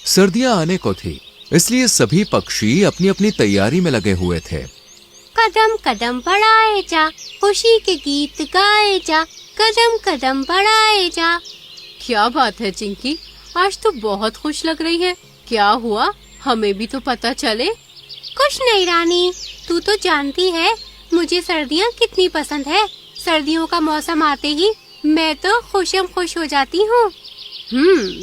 सर्दियां आने को थी, इसलिए सभी पक्षी अपनी अपनी तैयारी में लगे हुए थे। कदम कदम बढ़ाए जा, खुशी के गीत गाए जा, कदम कदम बढ़ाए जा। क्या बात है चिंकी, आज तो बहुत खुश लग रही है। क्या हुआ, हमें भी तो पता चले। कुछ नहीं रानी, तू तो जानती है मुझे सर्दियाँ कितनी पसंद है। सर्दियों का मौसम आते ही मैं तो खुशम खुश हो जाती हूँ।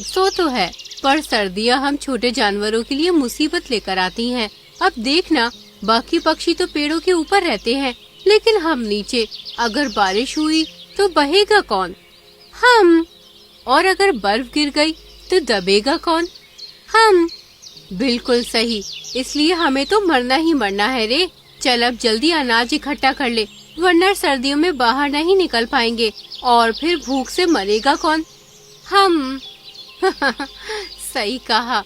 सो तो है, पर सर्दियाँ हम छोटे जानवरों के लिए मुसीबत लेकर आती हैं। अब देखना, बाकी पक्षी तो पेड़ों के ऊपर रहते हैं, लेकिन हम नीचे। अगर बारिश हुई तो बहेगा कौन? हम। और अगर बर्फ गिर गई तो दबेगा कौन? हम। बिल्कुल सही, इसलिए हमें तो मरना ही मरना है रे। चल अब जल्दी अनाज इकट्ठा कर ले, वरना सर्दियों में बाहर नहीं निकल पाएंगे और फिर भूख से मरेगा कौन? हम। सही कहा।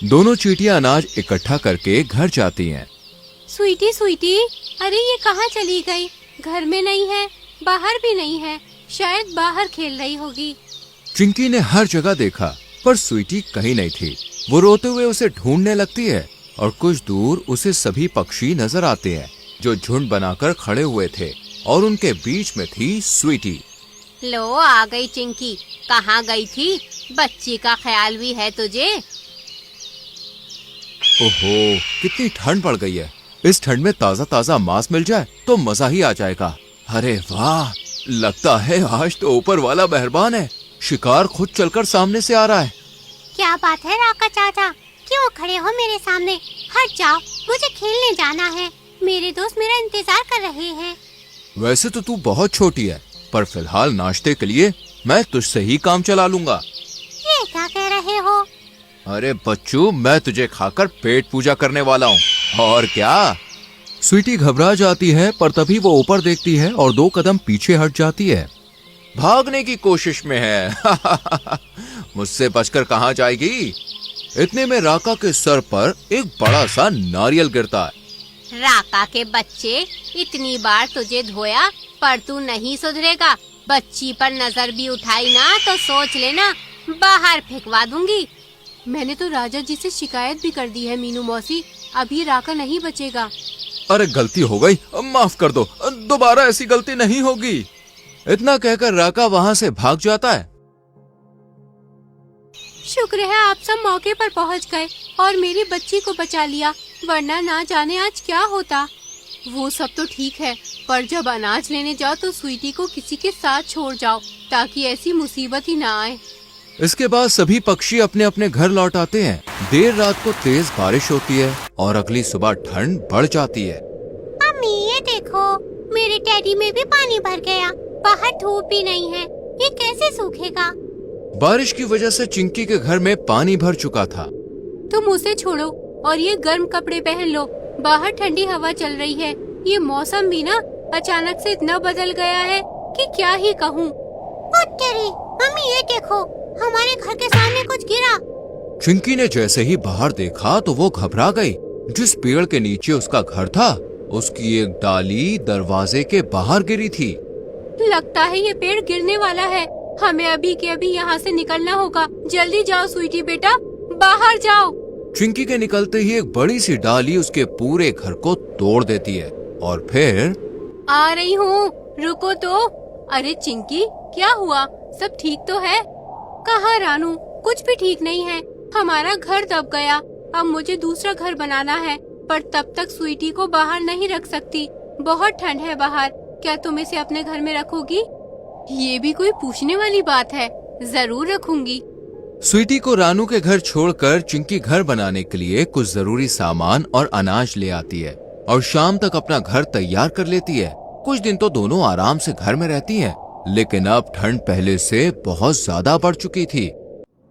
दोनों चींटियां अनाज इकट्ठा करके घर जाती हैं। स्वीटी स्वीटी, अरे ये कहाँ चली गई? घर में नहीं है, बाहर भी नहीं है, शायद बाहर खेल रही होगी। चिंकी ने हर जगह देखा, पर स्वीटी कहीं नहीं थी। वो रोते हुए उसे ढूंढने लगती है और कुछ दूर उसे सभी पक्षी नजर आते हैं जो झुंड बनाकर खड़े हुए थे, और उनके बीच में थी स्वीटी। लो आ गई चिंकी, कहाँ गई थी? बच्ची का ख्याल भी है तुझे? ओहो, कितनी ठंड पड़ गई है। इस ठंड में ताजा ताजा मांस मिल जाए तो मजा ही आ जाएगा। अरे वाह, लगता है आज तो ऊपर वाला मेहरबान है। शिकार खुद चलकर सामने से आ रहा है। क्या बात है राका चाचा, क्यों खड़े हो मेरे सामने? हट जाओ, मुझे खेलने जाना है। मेरे दोस्त मेरा इंतजार कर रहे हैं। वैसे तो तू बहुत छोटी है, पर फिलहाल नाश्ते के लिए मैं तुझसे ही काम चला लूंगा। ये क्या कह रहे हो? अरे बच्चू, मैं तुझे खाकर पेट पूजा करने वाला हूँ, और क्या। स्वीटी घबरा जाती है, पर तभी वो ऊपर देखती है और 2 कदम पीछे हट जाती है। भागने की कोशिश में है। मुझसे बचकर कहाँ जाएगी। इतने में राका के सर पर एक बड़ा सा नारियल गिरता है। राका के बच्चे, इतनी बार तुझे धोया पर तू नहीं सुधरेगा। बच्ची पर नजर भी उठाई ना तो सोच लेना बाहर फेंकवा दूंगी। मैंने तो राजा जी से शिकायत भी कर दी है मीनू मौसी, अब ये राका नहीं बचेगा। अरे गलती हो गई, माफ कर दो, दोबारा ऐसी गलती नहीं होगी। इतना कहकर राका वहाँ से भाग जाता है। शुक्र है आप सब मौके पर पहुँच गए और मेरी बच्ची को बचा लिया, वरना ना जाने आज क्या होता। वो सब तो ठीक है, पर जब अनाज लेने जाओ तो स्वीटी को किसी के साथ छोड़ जाओ, ताकि ऐसी मुसीबत ही ना आए। इसके बाद सभी पक्षी अपने अपने घर लौट आते हैं। देर रात को तेज बारिश होती है और अगली सुबह ठंड बढ़ जाती है। अम्मी ये देखो, मेरे टेडी में भी पानी भर गया। बाहर धूप भी नहीं है, ये कैसे सूखेगा? बारिश की वजह से चिंकी के घर में पानी भर चुका था। तुम उसे छोड़ो और ये गर्म कपड़े पहन लो, बाहर ठंडी हवा चल रही है। ये मौसम भी ना अचानक से इतना बदल गया है कि क्या ही कहूँ। तेरी मम्मी ये देखो, हमारे घर के सामने कुछ गिरा। चिंकी ने जैसे ही बाहर देखा तो वो घबरा गई। जिस पेड़ के नीचे उसका घर था, उसकी एक डाली दरवाजे के बाहर गिरी थी। लगता है ये पेड़ गिरने वाला है, हमें अभी के अभी यहाँ से निकलना होगा। जल्दी जाओ स्वीटी बेटा, बाहर जाओ। चिंकी के निकलते ही एक बड़ी सी डाली उसके पूरे घर को तोड़ देती है और फिर आ रही हूँ, रुको तो। अरे चिंकी, क्या हुआ? सब ठीक तो है? कहाँ रानू? कुछ भी ठीक नहीं है। हमारा घर दब गया, अब मुझे दूसरा घर बनाना है, पर तब तक स्वीटी को बाहर नहीं रख सकती। बहुत ठंड है बाहर, क्या तुम इसे अपने घर में रखोगी? ये भी कोई पूछने वाली बात है, जरूर रखूंगी। स्वीटी को रानू के घर छोड़कर चिंकी घर बनाने के लिए कुछ जरूरी सामान और अनाज ले आती है और शाम तक अपना घर तैयार कर लेती है। कुछ दिन तो दोनों आराम से घर में रहती हैं, लेकिन अब ठंड पहले से बहुत ज्यादा बढ़ चुकी थी।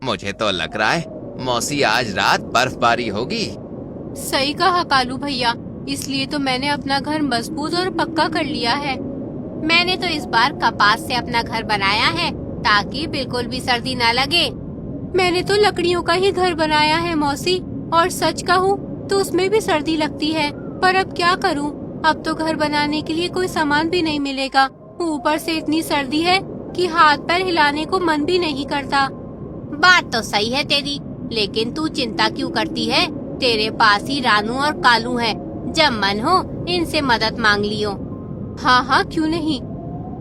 मुझे तो लग रहा है मौसी आज रात बर्फबारी होगी। सही कहा कालू भैया, इसलिए तो मैंने अपना घर मजबूत और पक्का कर लिया है। मैंने तो इस बार कपास से अपना घर बनाया है ताकि बिल्कुल भी सर्दी न लगे। मैंने तो लकड़ियों का ही घर बनाया है मौसी, और सच कहूँ तो उसमें भी सर्दी लगती है, पर अब क्या करूँ, अब तो घर बनाने के लिए कोई सामान भी नहीं मिलेगा। ऊपर से इतनी सर्दी है कि हाथ पैर हिलाने को मन भी नहीं करता। बात तो सही है तेरी, लेकिन तू चिंता क्यों करती है? तेरे पास ही रानू और कालू है, जब मन हो इनसे मदद मांग लियो। हाँ हाँ, क्यों नहीं।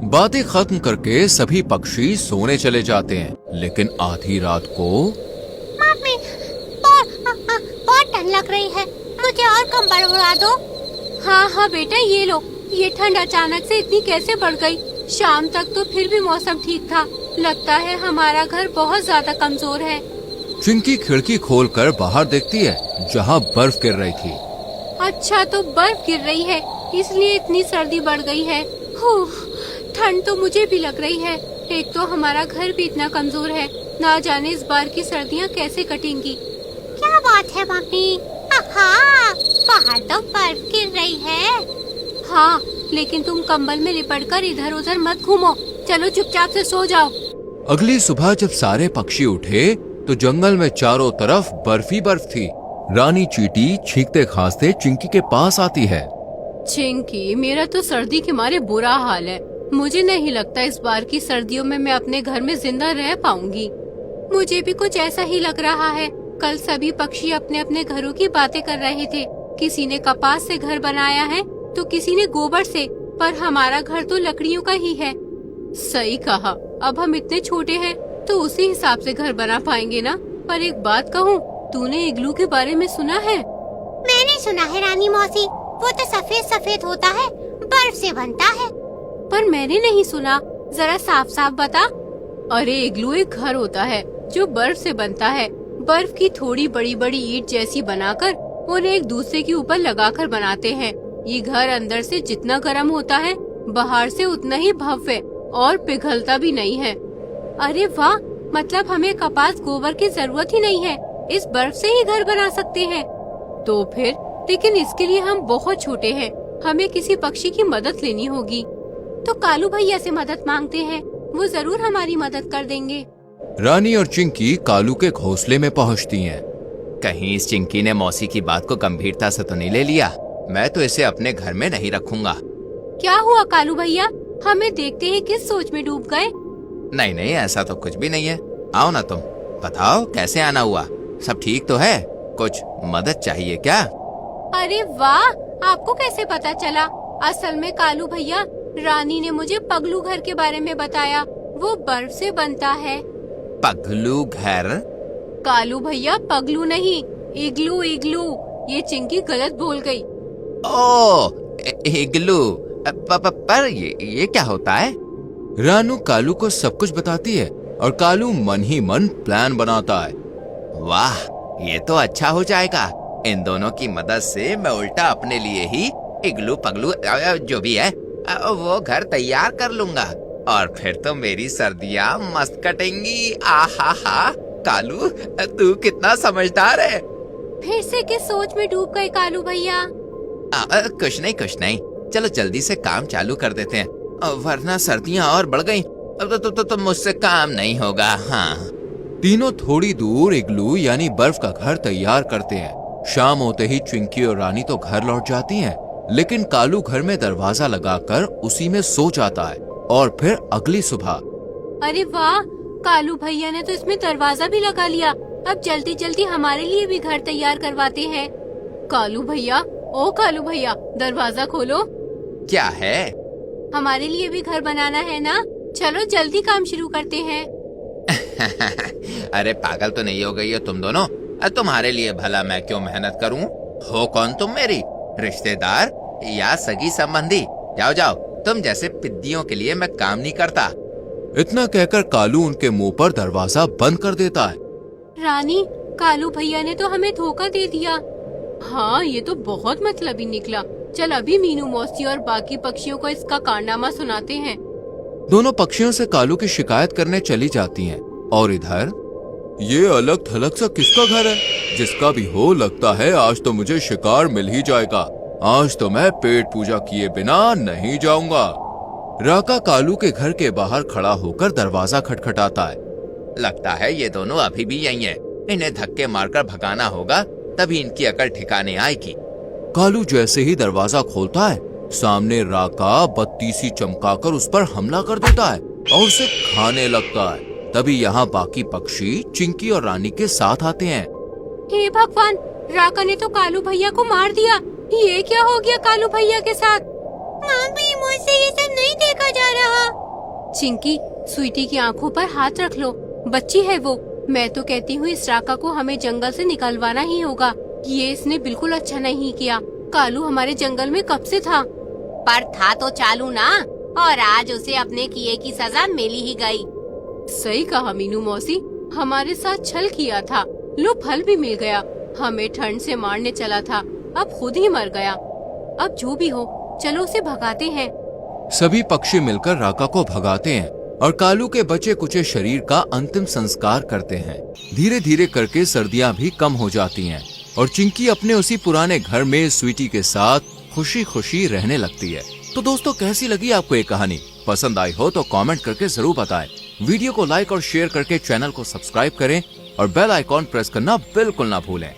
बातें खत्म करके सभी पक्षी सोने चले जाते हैं, लेकिन आधी रात को मम्मी, बहुत ठंड लग रही है, मुझे और कंबल उड़ा दो। हाँ हाँ बेटा, ये लो। ये ठंड अचानक से इतनी कैसे बढ़ गई? शाम तक तो फिर भी मौसम ठीक था। लगता है हमारा घर बहुत ज्यादा कमजोर है। चिंकी खिड़की खोलकर बाहर देखती है, जहाँ बर्फ गिर रही थी। अच्छा, तो बर्फ गिर रही है, इसलिए इतनी सर्दी बढ़ गई है। ठंड तो मुझे भी लग रही है। एक तो हमारा घर भी इतना कमजोर है, ना जाने इस बार की सर्दियाँ कैसे कटेंगी। क्या बात है मम्मी? बाहर तो बर्फ गिर रही है। हाँ, लेकिन तुम कंबल में लिपटकर इधर उधर मत घूमो। चलो चुपचाप से सो जाओ। अगली सुबह जब सारे पक्षी उठे तो जंगल में चारों तरफ बर्फ ही बर्फ थी। रानी चींटी छींकते खांसते चिंकी के पास आती है। चिंकी, मेरा तो सर्दी के मारे बुरा हाल है। मुझे नहीं लगता इस बार की सर्दियों में मैं अपने घर में जिंदा रह पाऊंगी। मुझे भी कुछ ऐसा ही लग रहा है। कल सभी पक्षी अपने अपने घरों की बातें कर रहे थे। किसी ने कपास से घर बनाया है तो किसी ने गोबर से, पर हमारा घर तो लकड़ियों का ही है। सही कहा, अब हम इतने छोटे हैं तो उसी हिसाब से घर बना पाएंगे ना। पर एक बात कहूँ, तूने इग्लू के बारे में सुना है? मैंने सुना है रानी मौसी, वो तो सफेद सफेद होता है, बर्फ से बनता है। पर मैंने नहीं सुना, जरा साफ साफ बता। अरे इग्लू एक घर होता है जो बर्फ से बनता है। बर्फ की थोड़ी बड़ी बड़ी ईंट जैसी बनाकर उन्हें एक दूसरे के ऊपर लगाकर बनाते हैं। ये घर अंदर से जितना गर्म होता है, बाहर से उतना ही भव्य और पिघलता भी नहीं है। अरे वाह, मतलब हमें कपास गोबर की जरूरत ही नहीं है, इस बर्फ से ही घर बना सकते हैं। तो फिर, लेकिन इसके लिए हम बहुत छोटे हैं, हमें किसी पक्षी की मदद लेनी होगी। तो कालू भैया से मदद मांगते हैं, वो जरूर हमारी मदद कर देंगे। रानी और चिंकी कालू के घोंसले में पहुंचती हैं। कहीं इस चिंकी ने मौसी की बात को गंभीरता से तो नहीं ले लिया? मैं तो इसे अपने घर में नहीं रखूंगा। क्या हुआ कालू भैया? हमें देखते ही किस सोच में डूब गए? नहीं नहीं, ऐसा तो कुछ भी नहीं है। आओ ना, तुम बताओ कैसे आना हुआ? सब ठीक तो है? कुछ मदद चाहिए क्या? अरे वाह, आपको कैसे पता चला? असल में कालू भैया, रानी ने मुझे पगलू घर के बारे में बताया, वो बर्फ से बनता है। पगलू घर? कालू भैया, पगलू नहीं, इग्लू इग्लू। ये चिंकी गलत बोल गई। इग्लू? पर ये क्या होता है? रानू कालू को सब कुछ बताती है और कालू मन ही मन प्लान बनाता है। वाह, ये तो अच्छा हो जाएगा। इन दोनों की मदद से मैं उल्टा अपने लिए ही इग्लू पगलू जो भी है वो घर तैयार कर लूंगा और फिर तो मेरी सर्दियाँ मस्त कटेंगी। आहा, कालू तू कितना समझदार है। फिर से किस सोच में डूब गए कालू भैया? कुछ नहीं, चलो जल्दी से काम चालू कर देते हैं, वरना सर्दियाँ और बढ़ गई तो मुझसे काम नहीं होगा। हाँ। तीनों थोड़ी दूर इग्लू यानी बर्फ का घर तैयार करते हैं। शाम होते ही चिंकी और रानी तो घर लौट जाती हैं, लेकिन कालू घर में दरवाजा लगाकर उसी में सो जाता है। और फिर अगली सुबह, अरे वाह, कालू भैया ने तो इसमें दरवाजा भी लगा लिया। अब जल्दी जल्दी हमारे लिए भी घर तैयार करवाते हैं। कालू भैया, ओ कालू भैया, दरवाजा खोलो। क्या है? हमारे लिए भी घर बनाना है ना, चलो जल्दी काम शुरू करते हैं। अरे पागल तो नहीं हो गई हो तुम दोनों? तुम्हारे लिए भला मैं क्यों मेहनत करूं? हो कौन तुम, मेरी रिश्तेदार या सगी संबंधी? जाओ, तुम जैसे पिद्दियों के लिए मैं काम नहीं करता। इतना कहकर कालू उनके मुंह पर दरवाजा बंद कर देता है। रानी, कालू भैया ने तो हमें धोखा दे दिया। हाँ, ये तो बहुत मतलबी निकला। चल अभी मीनू मौसी और बाकी पक्षियों को इसका कारनामा सुनाते हैं। दोनों पक्षियों से कालू की शिकायत करने चली जाती हैं। और इधर, ये अलग थलग सा किसका घर है? जिसका भी हो, लगता है आज तो मुझे शिकार मिल ही जाएगा। आज तो मैं पेट पूजा किए बिना नहीं जाऊंगा। राका कालू के घर के बाहर खड़ा होकर दरवाजा खटखटाता है। लगता है ये दोनों अभी भी यहीं हैं। इन्हें धक्के मारकर भगाना होगा, तभी इनकी अकल ठिकाने आएगी। कालू जैसे ही दरवाजा खोलता है, सामने राका बत्ती सी चमकाकर उस पर हमला कर देता है और उसे खाने लगता है। तभी यहाँ बाकी पक्षी चिंकी और रानी के साथ आते हैं। हे भगवान, राका ने तो कालू भैया को मार दिया। ये क्या हो गया कालू भैया के साथ? मम्मी, मुझसे ये सब नहीं देखा जा रहा। चिंकी, स्वीटी की आंखों पर हाथ रख लो, बच्ची है वो। मैं तो कहती हूँ इस राका को हमें जंगल से निकलवाना ही होगा। ये इसने बिल्कुल अच्छा नहीं किया। कालू हमारे जंगल में कब से था? पर था तो चालू ना, और आज उसे अपने किए की सजा मिल ही गई। सही कहा मीनू मौसी, हमारे साथ छल किया था, लो फल भी मिल गया। हमें ठंड से मारने चला था, अब खुद ही मर गया। अब जो भी हो, चलो उसे भगाते हैं। सभी पक्षी मिलकर राका को भगाते हैं और कालू के बचे कुचे शरीर का अंतिम संस्कार करते हैं। धीरे धीरे करके सर्दियाँ भी कम हो जाती हैं और चिंकी अपने उसी पुराने घर में स्वीटी के साथ खुशी खुशी रहने लगती है। तो दोस्तों, कैसी लगी आपको ये कहानी? पसंद आई हो तो कमेंट करके जरूर बताएं। वीडियो को लाइक और शेयर करके चैनल को सब्सक्राइब करें और बेल आइकॉन प्रेस करना बिल्कुल ना भूलें।